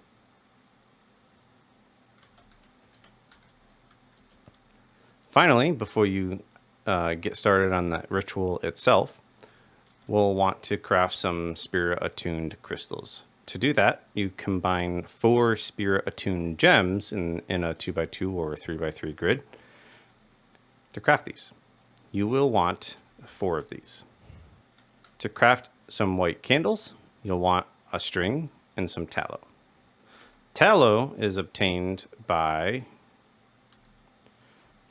Finally, before you get started on that ritual itself, we'll want to craft some spirit attuned crystals. To do that, you combine 4 spirit attuned gems in a 2x2 or 3x3 grid to craft these. You will want 4 of these. To craft some white candles, you'll want a string and some tallow. Tallow is obtained by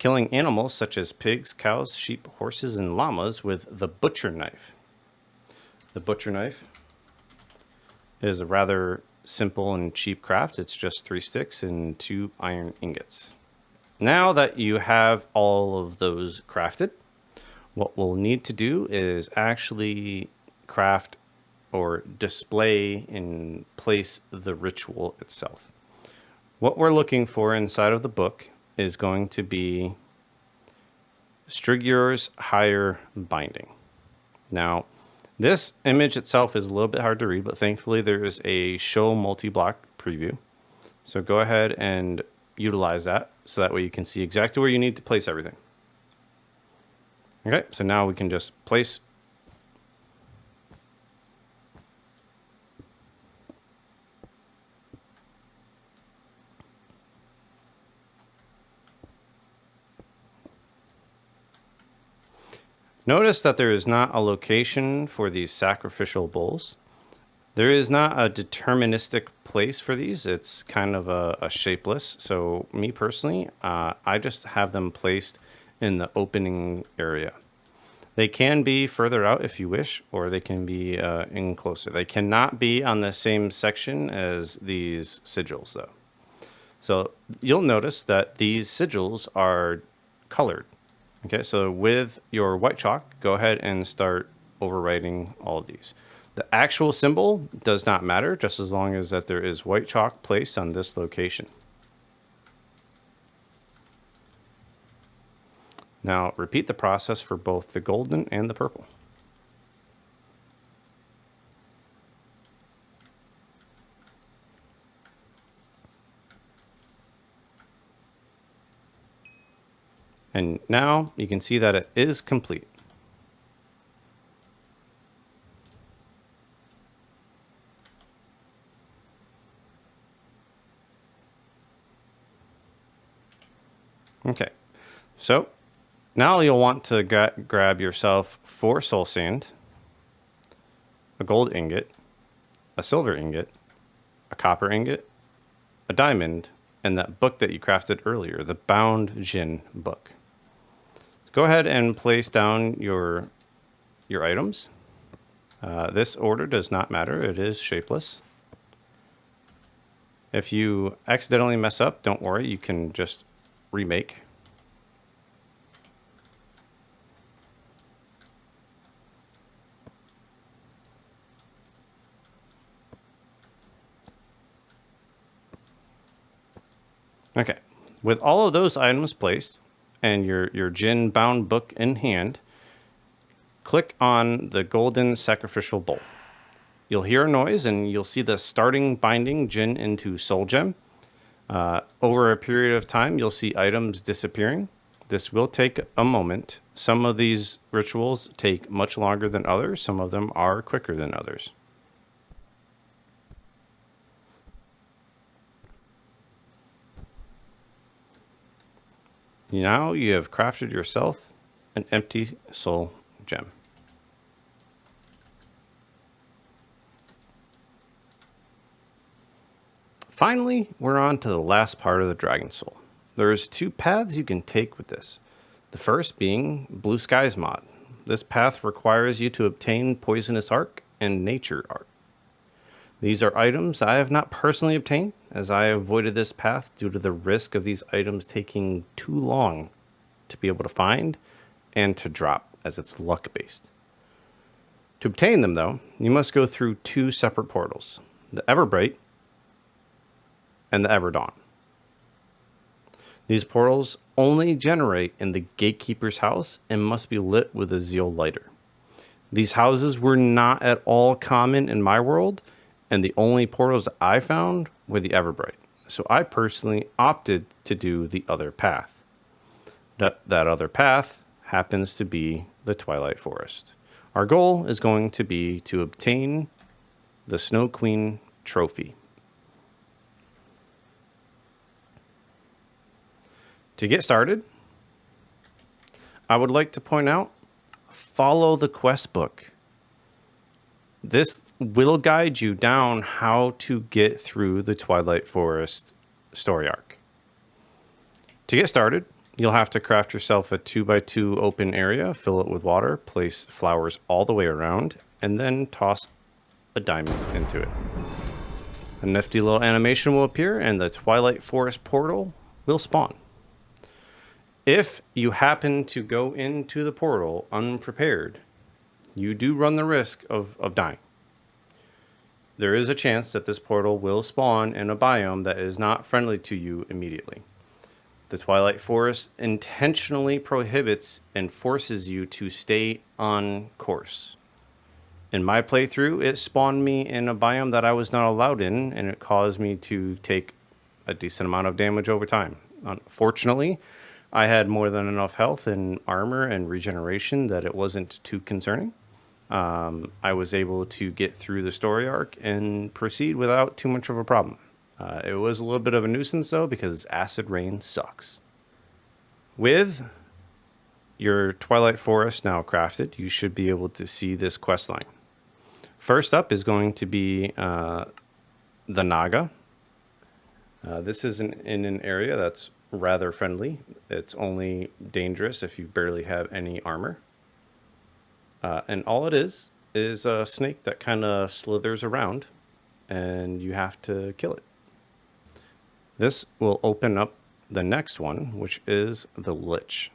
killing animals such as pigs, cows, sheep, horses, and llamas with the butcher knife. The butcher knife is a rather simple and cheap craft. It's just 3 sticks and 2 iron ingots. Now that you have all of those crafted, what we'll need to do is actually craft or display and place the ritual itself. What we're looking for inside of the book is going to be Strigeor's Higher Binding. Now, this image itself is a little bit hard to read, but thankfully there is a show multi-block preview. So go ahead and utilize that so that way you can see exactly where you need to place everything. Okay, so now we can just place. Notice that there is not a location for these sacrificial bowls. There is not a deterministic place for these. It's kind of a shapeless. So me personally, I just have them placed in the opening area. They can be further out if you wish, or they can be in closer. They cannot be on the same section as these sigils though. So you'll notice that these sigils are colored. Okay, so with your white chalk, go ahead and start overwriting all of these. The actual symbol does not matter, just as long as that there is white chalk placed on this location. Now, repeat the process for both the golden and the purple. And now you can see that it is complete. Okay, so now you'll want to grab yourself 4 soul sand, a gold ingot, a silver ingot, a copper ingot, a diamond, and that book that you crafted earlier, the Bound Djinn book. Go ahead and place down your items. This order does not matter. It is shapeless. If you accidentally mess up, don't worry. You can just remake. Okay, with all of those items placed and your Djinn bound book in hand, click on the golden sacrificial bowl. You'll hear a noise and you'll see the starting binding Djinn into soul gem. Over a period of time, you'll see items disappearing. This will take a moment. Some of these rituals take much longer than others. Some of them are quicker than others. Now you have crafted yourself an empty soul gem. Finally, we're on to the last part of the Dragon Soul. There's 2 paths you can take with this. The first being Blue Skies mod. This path requires you to obtain Poisonous Arc and Nature Art. These are items I have not personally obtained, as I avoided this path due to the risk of these items taking too long to be able to find and to drop, as it's luck-based. To obtain them, though, you must go through 2 separate portals, the Everbright and the Everdawn. These portals only generate in the Gatekeeper's house and must be lit with a Zeal lighter. These houses were not at all common in my world, and the only portals I found were the Everbright. So I personally opted to do the other path. That other path happens to be the Twilight Forest. Our goal is going to be to obtain the Snow Queen trophy. To get started, I would like to point out, follow the quest book. This will guide you down how to get through the Twilight Forest story arc. To get started, you'll have to craft yourself a 2x2 open area, fill it with water, place flowers all the way around, and then toss a diamond into it. A nifty little animation will appear and the Twilight Forest portal will spawn. If you happen to go into the portal unprepared, you do run the risk of dying. There is a chance that this portal will spawn in a biome that is not friendly to you immediately. The Twilight Forest intentionally prohibits and forces you to stay on course. In my playthrough, it spawned me in a biome that I was not allowed in, and it caused me to take a decent amount of damage over time. Unfortunately, I had more than enough health and armor and regeneration that it wasn't too concerning. I was able to get through the story arc and proceed without too much of a problem. It was a little bit of a nuisance, though, because acid rain sucks. With your Twilight Forest now crafted, you should be able to see this quest line. First up is going to be the Naga. This is in an area that's rather friendly. It's only dangerous if you barely have any armor. And all it is a snake that kind of slithers around, and you have to kill it. This will open up the next one, which is the Lich.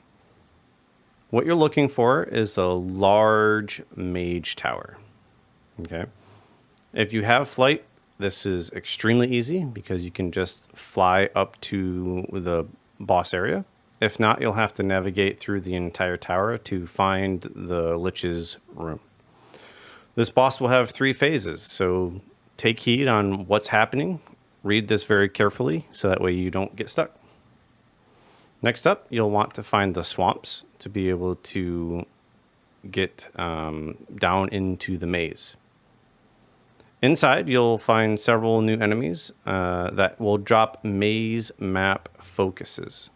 What you're looking for is a large mage tower. Okay. If you have flight, this is extremely easy because you can just fly up to the boss area. If not, you'll have to navigate through the entire tower to find the Lich's room. This boss will have 3 phases, so take heed on what's happening. Read this very carefully so that way you don't get stuck. Next up, you'll want to find the swamps to be able to get down into the maze. Inside, you'll find several new enemies that will drop maze map focuses.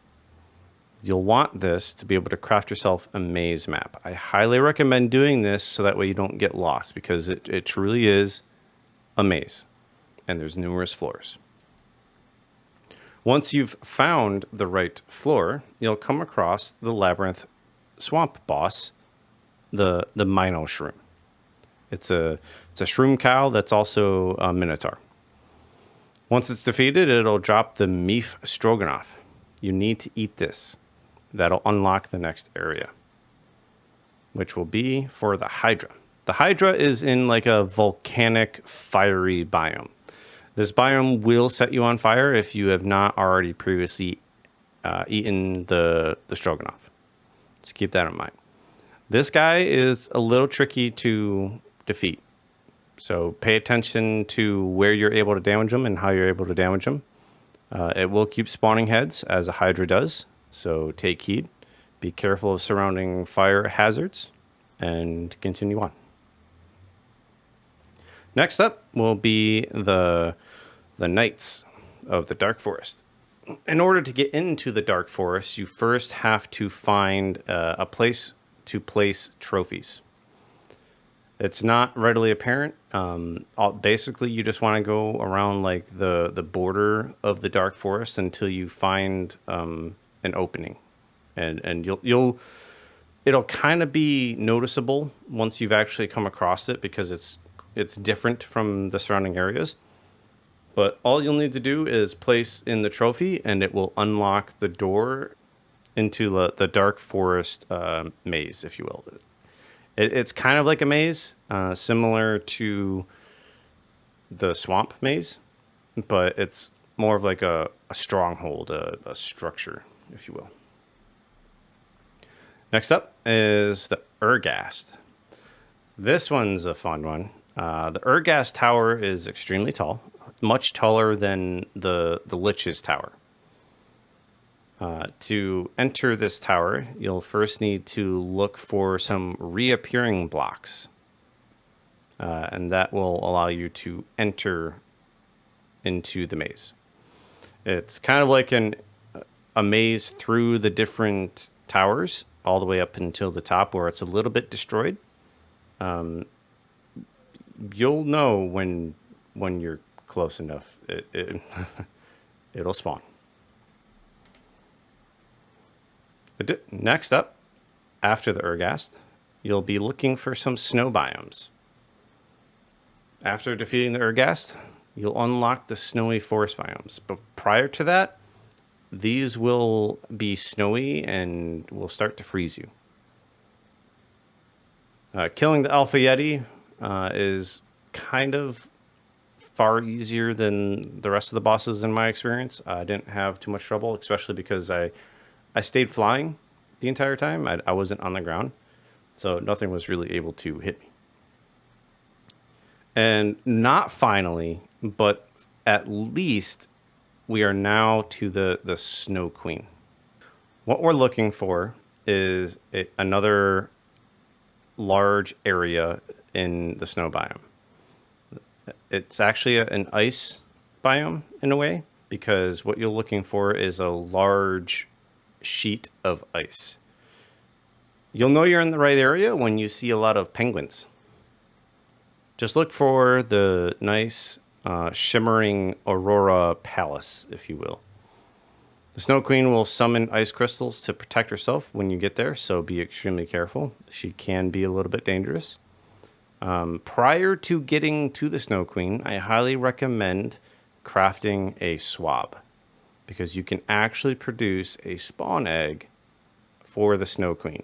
You'll want this to be able to craft yourself a maze map. I highly recommend doing this so that way you don't get lost, because it truly is a maze, and there's numerous floors. Once you've found the right floor, you'll come across the labyrinth swamp boss, the Mino Shroom. It's a shroom cow that's also a minotaur. Once it's defeated, it'll drop the Meef Stroganoff. You need to eat this. That'll unlock the next area, which will be for the Hydra. The Hydra is in like a volcanic, fiery biome. This biome will set you on fire if you have not already previously eaten the Stroganoff. So keep that in mind. This guy is a little tricky to defeat. So pay attention to where you're able to damage him and how you're able to damage him. It will keep spawning heads, as a Hydra does. So take heed, be careful of surrounding fire hazards, and continue on. Next up will be the Knights of the Dark Forest. In order to get into the Dark Forest, you first have to find a place to place trophies. It's not readily apparent. Basically, you just want to go around like the border of the Dark Forest until you find an opening, and it'll kind of be noticeable once you've actually come across it, because it's different from the surrounding areas. But all you'll need to do is place in the trophy, and it will unlock the door into the Dark Forest maze, if you will. It's kind of like a maze, similar to the swamp maze, but it's more of like a stronghold, a structure, if you will. Next up is the Urghast. This one's a fun one. The Urghast Tower is extremely tall, much taller than the Lich's Tower. To enter this tower, you'll first need to look for some reappearing blocks, and that will allow you to enter into the maze. It's kind of like a maze through the different towers all the way up until the top, where it's a little bit destroyed. You'll know when you're close enough. It'll spawn. Next up, after the Urghast, you'll be looking for some snow biomes. After defeating the Urghast, you'll unlock the snowy forest biomes. But prior to that, these will be snowy and will start to freeze you. Killing the Alpha Yeti is kind of far easier than the rest of the bosses in my experience. I didn't have too much trouble, especially because I stayed flying the entire time. I wasn't on the ground, so nothing was really able to hit me. And not finally, but at least we are now to the Snow Queen. What we're looking for is another large area in the snow biome. It's actually an ice biome in a way, because what you're looking for is a large sheet of ice. You'll know you're in the right area when you see a lot of penguins. Just look for the nice shimmering Aurora Palace, if you will. The Snow Queen will summon ice crystals to protect herself when you get there, so be extremely careful. She can be a little bit dangerous. Prior to getting to the Snow Queen, I highly recommend crafting a swab, because you can actually produce a spawn egg for the Snow Queen.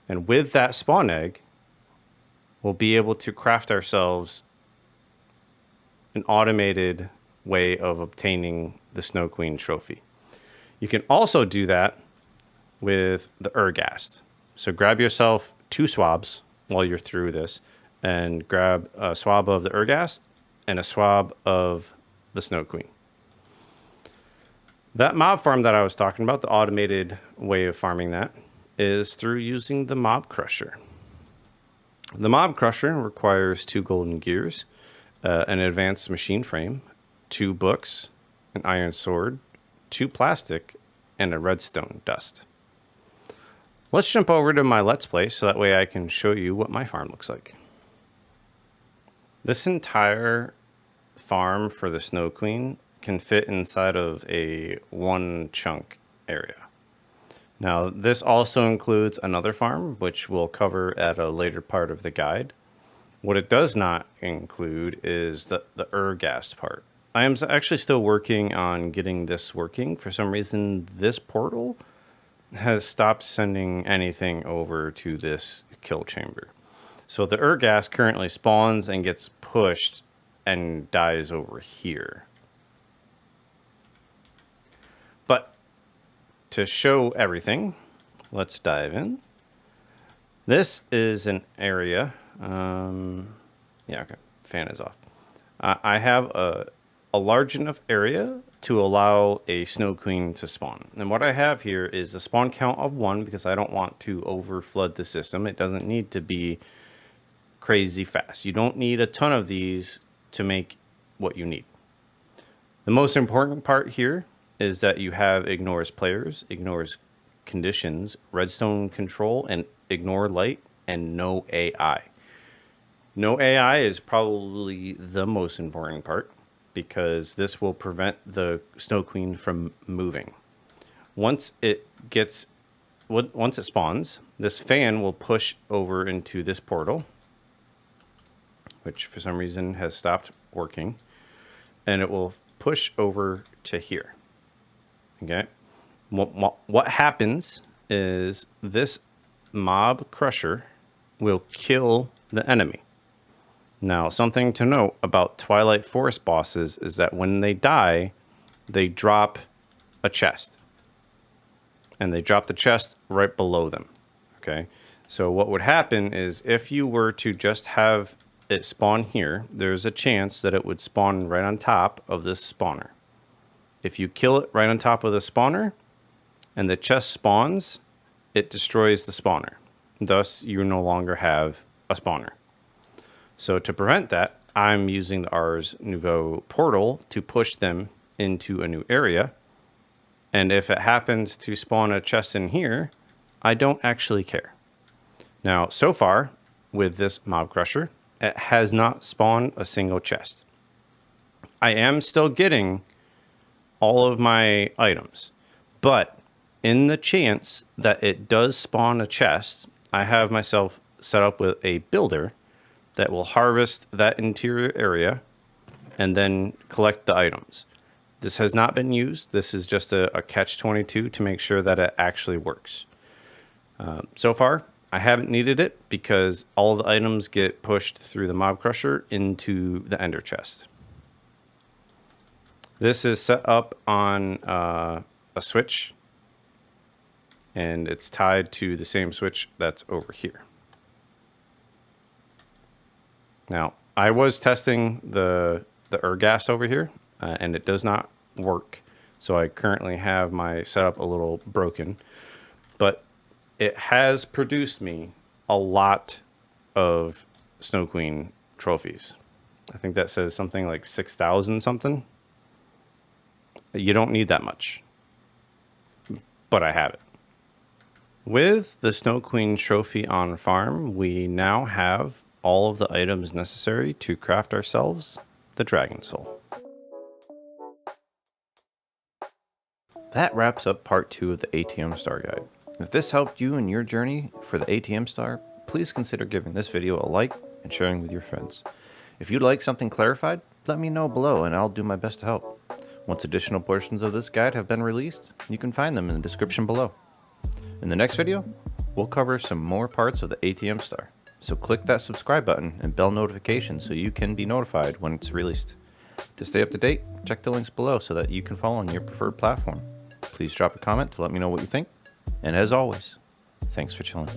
And with that spawn egg, we'll be able to craft ourselves an automated way of obtaining the Snow Queen trophy. You can also do that with the Urghast. So grab yourself 2 swabs while you're through this, and grab a swab of the Urghast and a swab of the Snow Queen. That mob farm that I was talking about, the automated way of farming that, is through using the Mob Crusher. The Mob Crusher requires 2 golden gears, an advanced machine frame, 2 books, an iron sword, 2 plastic, and a redstone dust. Let's jump over to my Let's Play so that way I can show you what my farm looks like. This entire farm for the Snow Queen can fit inside of a 1 chunk area. Now, this also includes another farm, which we'll cover at a later part of the guide. What it does not include is the Urghast part. I am actually still working on getting this working. For some reason, this portal has stopped sending anything over to this kill chamber. So the Urghast currently spawns and gets pushed and dies over here. But to show everything, let's dive in. This is an area. Yeah, okay. Fan is off. I have a large enough area to allow a Snow Queen to spawn. And what I have here is a spawn count of 1, because I don't want to overflood the system. It doesn't need to be crazy fast. You don't need a ton of these to make what you need. The most important part here is that you have ignores players, ignores conditions, redstone control, and ignore light, and no AI. No AI is probably the most important part, because this will prevent the Snow Queen from moving. Once it spawns, this fan will push over into this portal, which for some reason has stopped working, and it will push over to here. Okay. What happens is this Mob Crusher will kill the enemy. Now, something to note about Twilight Forest bosses is that when they die, they drop a chest. And they drop the chest right below them. Okay? So what would happen is if you were to just have it spawn here, there's a chance that it would spawn right on top of this spawner. If you kill it right on top of the spawner and the chest spawns, it destroys the spawner. Thus, you no longer have a spawner. So to prevent that, I'm using the Ars Nouveau portal to push them into a new area. And if it happens to spawn a chest in here, I don't actually care. Now, so far, with this Mob Crusher, it has not spawned a single chest. I am still getting all of my items. But in the chance that it does spawn a chest, I have myself set up with a builder that will harvest that interior area and then collect the items. This has not been used. This is just a catch-22 to make sure that it actually works. So far, I haven't needed it because all the items get pushed through the mob crusher into the ender chest. This is set up on a switch, and it's tied to the same switch that's over here. Now, I was testing the Ergas over here, and it does not work. So I currently have my setup a little broken, but it has produced me a lot of Snow Queen trophies. I think that says something like 6,000 something. You don't need that much, but I have it. With the Snow Queen trophy on farm, we now have all of the items necessary to craft ourselves the Dragon Soul. That wraps up part 2 of the ATM Star Guide. If this helped you in your journey for the ATM Star, please consider giving this video a like and sharing with your friends. If you'd like something clarified, let me know below and I'll do my best to help. Once additional portions of this guide have been released, you can find them in the description below. In the next video, we'll cover some more parts of the ATM Star. So click that subscribe button and bell notification so you can be notified when it's released. To stay up to date, check the links below so that you can follow on your preferred platform. Please drop a comment to let me know what you think. And as always, thanks for chilling.